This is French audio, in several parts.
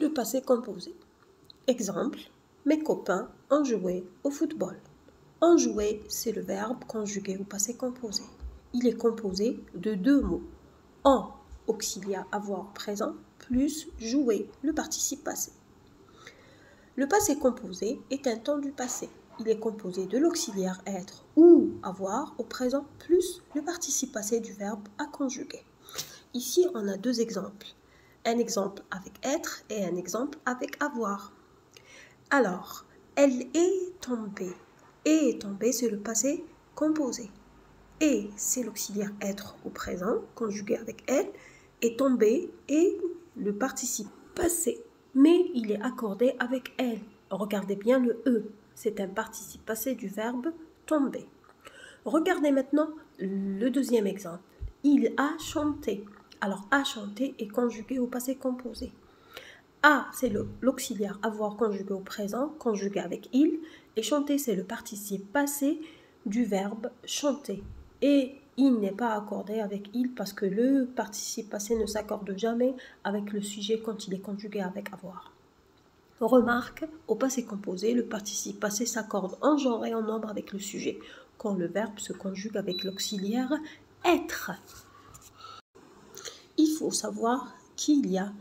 le passé composé. Exemple, mes copains ont joué au football. Ont joué, c'est le verbe conjugué au passé composé. Il est composé de deux mots. En, auxiliaire avoir présent, plus jouer, le participe passé. Le passé composé est un temps du passé. Il est composé de l'auxiliaire être ou avoir au présent plus le participe passé du verbe à conjuguer. Ici, on a deux exemples. Un exemple avec être et un exemple avec avoir. Alors, elle est tombée. Est tombée, c'est le passé composé. Et, c'est l'auxiliaire être au présent, conjugué avec elle. Et tombée est le participe passé. Mais il est accordé avec elle. Regardez bien le E. C'est un participe passé du verbe tomber. Regardez maintenant le deuxième exemple. Il a chanté. Alors, a chanté est conjugué au passé composé. A, c'est l'auxiliaire avoir conjugué au présent, conjugué avec il. Et chanter, c'est le participe passé du verbe chanter. Et il n'est pas accordé avec il parce que le participe passé ne s'accorde jamais avec le sujet quand il est conjugué avec avoir. Remarque, au passé composé, le participe passé s'accorde en genre et en nombre avec le sujet, quand le verbe se conjugue avec l'auxiliaire être. Il faut savoir qu'il y a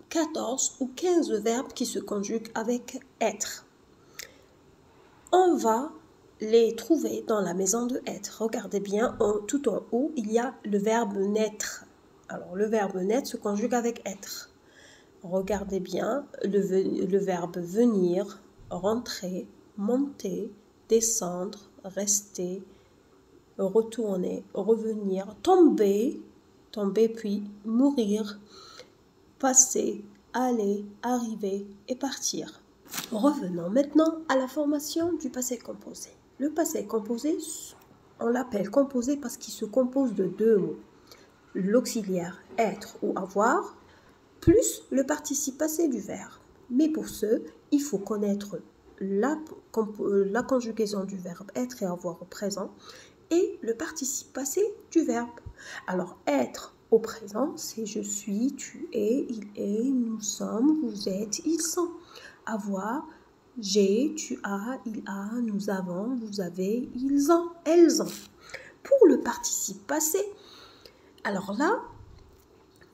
14 ou 15 verbes qui se conjuguent avec être. On va les trouver dans la maison de être. Regardez bien, tout en haut, il y a le verbe naître. Alors, le verbe naître se conjugue avec être. Regardez bien le verbe venir, rentrer, monter, descendre, rester, retourner, revenir, tomber, tomber puis mourir, passer, aller, arriver et partir. Revenons maintenant à la formation du passé composé. Le passé composé, on l'appelle composé parce qu'il se compose de deux mots. L'auxiliaire être ou avoir, plus le participe passé du verbe. Mais pour ce, il faut connaître la conjugaison du verbe être et avoir au présent et le participe passé du verbe. Alors, être au présent, c'est je suis, tu es, il est, nous sommes, vous êtes, ils sont. Avoir, j'ai, tu as, il a, nous avons, vous avez, ils ont, elles ont. Pour le participe passé, alors là,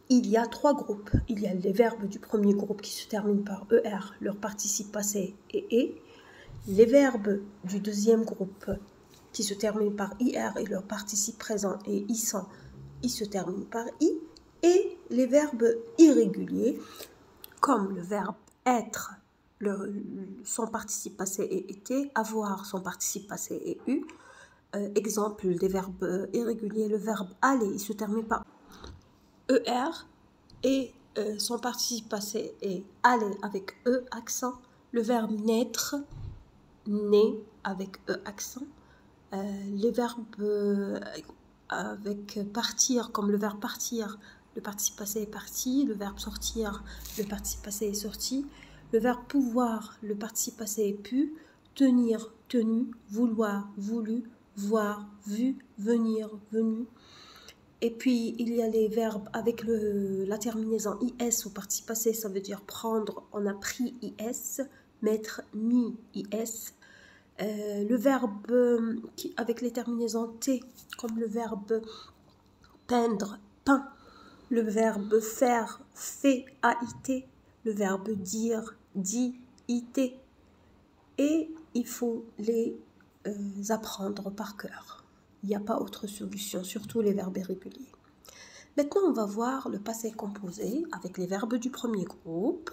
il y a trois groupes. Il y a les verbes du premier groupe qui se terminent par ER, leur participe passé et. Les verbes du deuxième groupe qui se terminent par IR et leur participe présent et ils sont, ils se terminent par I. Et les verbes irréguliers, comme le verbe être, son participe passé et été, avoir, son participe passé et U. Exemple des verbes irréguliers, le verbe aller, il se termine par ER et son participe passé est aller avec E accent. Le verbe naître, né avec E accent. Les verbes avec partir, comme le verbe partir, le participe passé est parti. Le verbe sortir, le participe passé est sorti. Le verbe pouvoir, le participe passé est pu. Tenir, tenu. Vouloir, voulu. Voir, vu. Venir, venu. Et puis, il y a les verbes avec la terminaison IS au participe passé, ça veut dire prendre, on a pris IS, mettre, mis IS. Le verbe avec les terminaisons T, comme le verbe peindre, peint. Le verbe faire, fait, AIT. Le verbe dire, dit, IT. Et il faut les apprendre par cœur. Il n'y a pas autre solution, surtout les verbes irréguliers. Maintenant, on va voir le passé composé avec les verbes du premier groupe.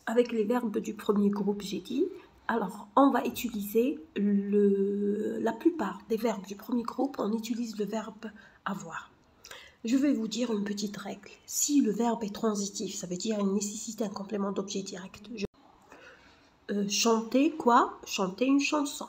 Avec les verbes du premier groupe, j'ai dit. Alors, on va utiliser la plupart des verbes du premier groupe, on utilise le verbe avoir. Je vais vous dire une petite règle. Si le verbe est transitif, ça veut dire qu'il nécessite un complément d'objet direct. Chanter quoi? Chanter une chanson.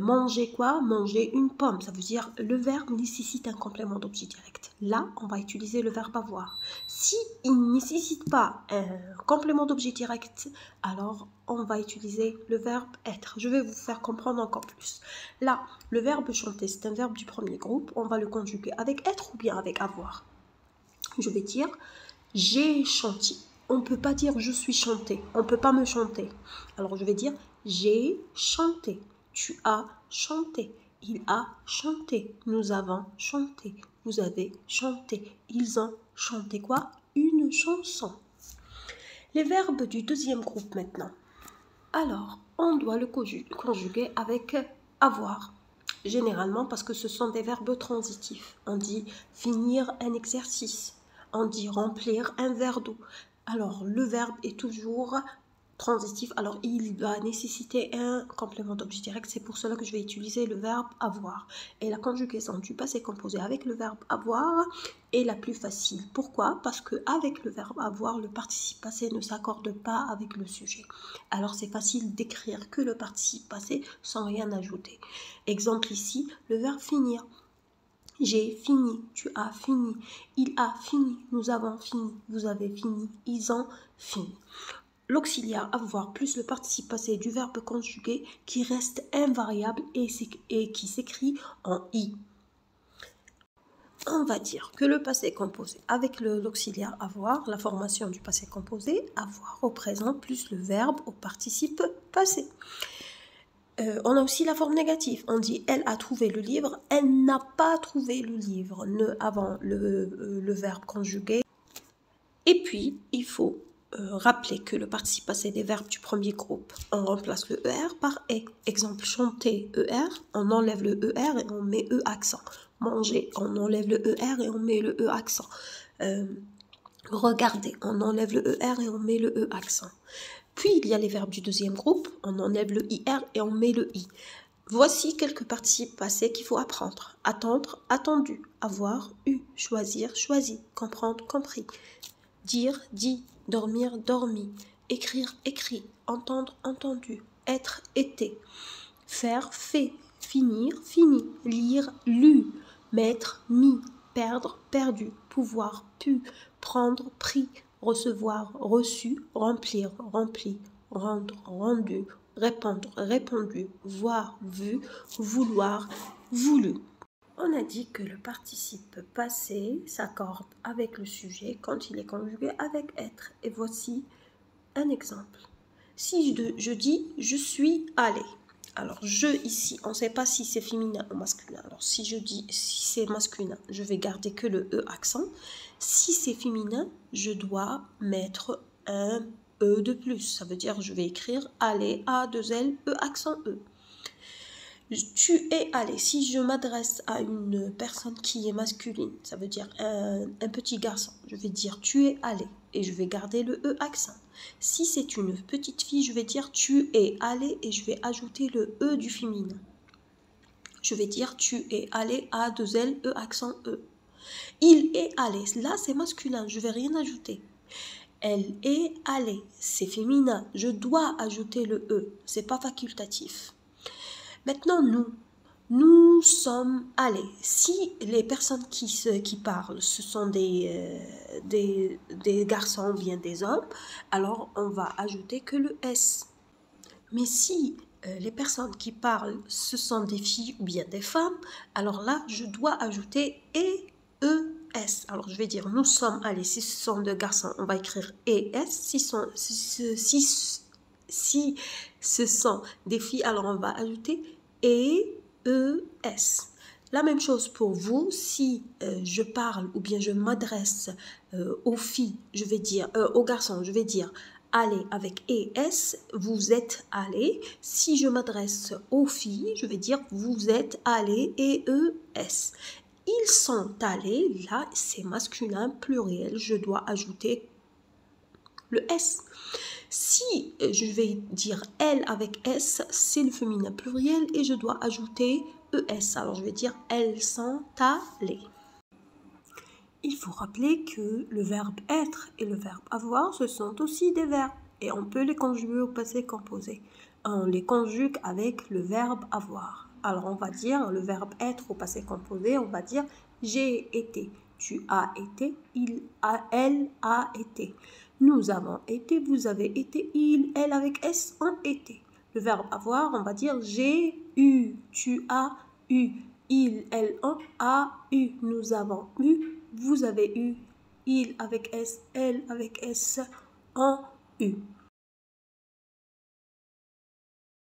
Manger quoi? Manger une pomme. Ça veut dire le verbe nécessite un complément d'objet direct. Là, on va utiliser le verbe avoir. Si il ne nécessite pas un complément d'objet direct, alors on va utiliser le verbe être. Je vais vous faire comprendre encore plus. Là, le verbe chanter, c'est un verbe du premier groupe. On va le conjuguer avec être ou bien avec avoir. Je vais dire, J'ai chanté. On ne peut pas dire je suis chanté. On ne peut pas me chanter. Alors je vais dire j'ai chanté. Tu as chanté. Il a chanté. Nous avons chanté. Vous avez chanté. Ils ont chanté quoi? Une chanson. Les verbes du deuxième groupe maintenant. Alors, on doit le conjuguer avec avoir. Généralement parce que ce sont des verbes transitifs. On dit finir un exercice. On dit remplir un verre d'eau. Alors, le verbe est toujours transitif. Alors, il va nécessiter un complément d'objet direct. C'est pour cela que je vais utiliser le verbe avoir. Et la conjugaison du passé composé avec le verbe avoir est la plus facile. Pourquoi? Parce qu'avec le verbe avoir, le participe passé ne s'accorde pas avec le sujet. Alors, c'est facile d'écrire que le participe passé sans rien ajouter. Exemple ici, le verbe finir. J'ai fini, tu as fini, il a fini, nous avons fini, vous avez fini, ils ont fini. L'auxiliaire avoir plus le participe passé du verbe conjugué qui reste invariable et qui s'écrit en i. On va dire que le passé composé avec l'auxiliaire avoir, la formation du passé composé, avoir au présent plus le verbe au participe passé. On a aussi la forme négative. On dit elle a trouvé le livre, elle n'a pas trouvé le livre, avant le verbe conjugué. Et puis, il faut rappeler que le participe passé des verbes du premier groupe, on remplace le ER par E. Exemple, chanter, ER, on enlève le ER et on met E accent. Manger, on enlève le ER et on met le E accent. Regarder, on enlève le ER et on met le E accent. Puis, il y a les verbes du deuxième groupe, on enlève le IR et on met le I. Voici quelques participes passés qu'il faut apprendre. Attendre, attendu. Avoir, eu. Choisir, choisi. Comprendre, compris. Dire, dit. Dormir, dormi. Écrire, écrit. Entendre, entendu. Être, été. Faire, fait. Finir, fini. Lire, lu. Mettre, mis. Perdre, perdu. Pouvoir, pu. Prendre, pris. Recevoir, reçu. Remplir, rempli. Rendre, rendu. Répondre, répondu. Voir, vu. Vouloir, voulu. On a dit que le participe passé s'accorde avec le sujet quand il est conjugué avec être. Et voici un exemple. Si je dis « je suis allé », alors « je » ici, on ne sait pas si c'est féminin ou masculin. Alors si je dis « si c'est masculin », je vais garder que le « e » accent. Si c'est féminin, je dois mettre un « e » de plus. Ça veut dire je vais écrire « aller », A2L, E accent « e ». Tu es allé. Si je m'adresse à une personne qui est masculine, ça veut dire un petit garçon, je vais dire tu es allé et je vais garder le E accent. Si c'est une petite fille, je vais dire tu es allé et je vais ajouter le E du féminin. Je vais dire tu es allé, A2L, E accent E. Il est allé, là c'est masculin, je vais rien ajouter. Elle est allée, c'est féminin, je dois ajouter le E, c'est pas facultatif. Maintenant, nous sommes allés. Si les personnes qui parlent, ce sont des garçons ou bien des hommes, alors on va ajouter que le S. Mais si les personnes qui parlent, ce sont des filles ou bien des femmes, alors là, je dois ajouter ES. Alors, je vais dire nous sommes allés. Si ce sont des garçons, on va écrire ES. Si ce sont des filles, alors on va ajouter ES. La même chose pour vous, si je parle ou bien je m'adresse aux filles, je vais dire, aux garçons, je vais dire aller avec ES, vous êtes allés. Si je m'adresse aux filles, je vais dire vous êtes allés, ES. Ils sont allés, là c'est masculin pluriel, je dois ajouter le S. Si je vais dire elle avec S, c'est le féminin pluriel et je dois ajouter ES. Alors je vais dire elles sont allées. Il faut rappeler que le verbe être et le verbe avoir, ce sont aussi des verbes et on peut les conjuguer au passé composé. On les conjugue avec le verbe avoir. Alors on va dire le verbe être au passé composé, on va dire j'ai été, tu as été, elle a été. Nous avons été, vous avez été, il, elle avec S ont été. Le verbe avoir, on va dire j'ai eu, tu as eu, il, elle, on a eu, nous avons eu, vous avez eu, il avec S, elle avec S, un U.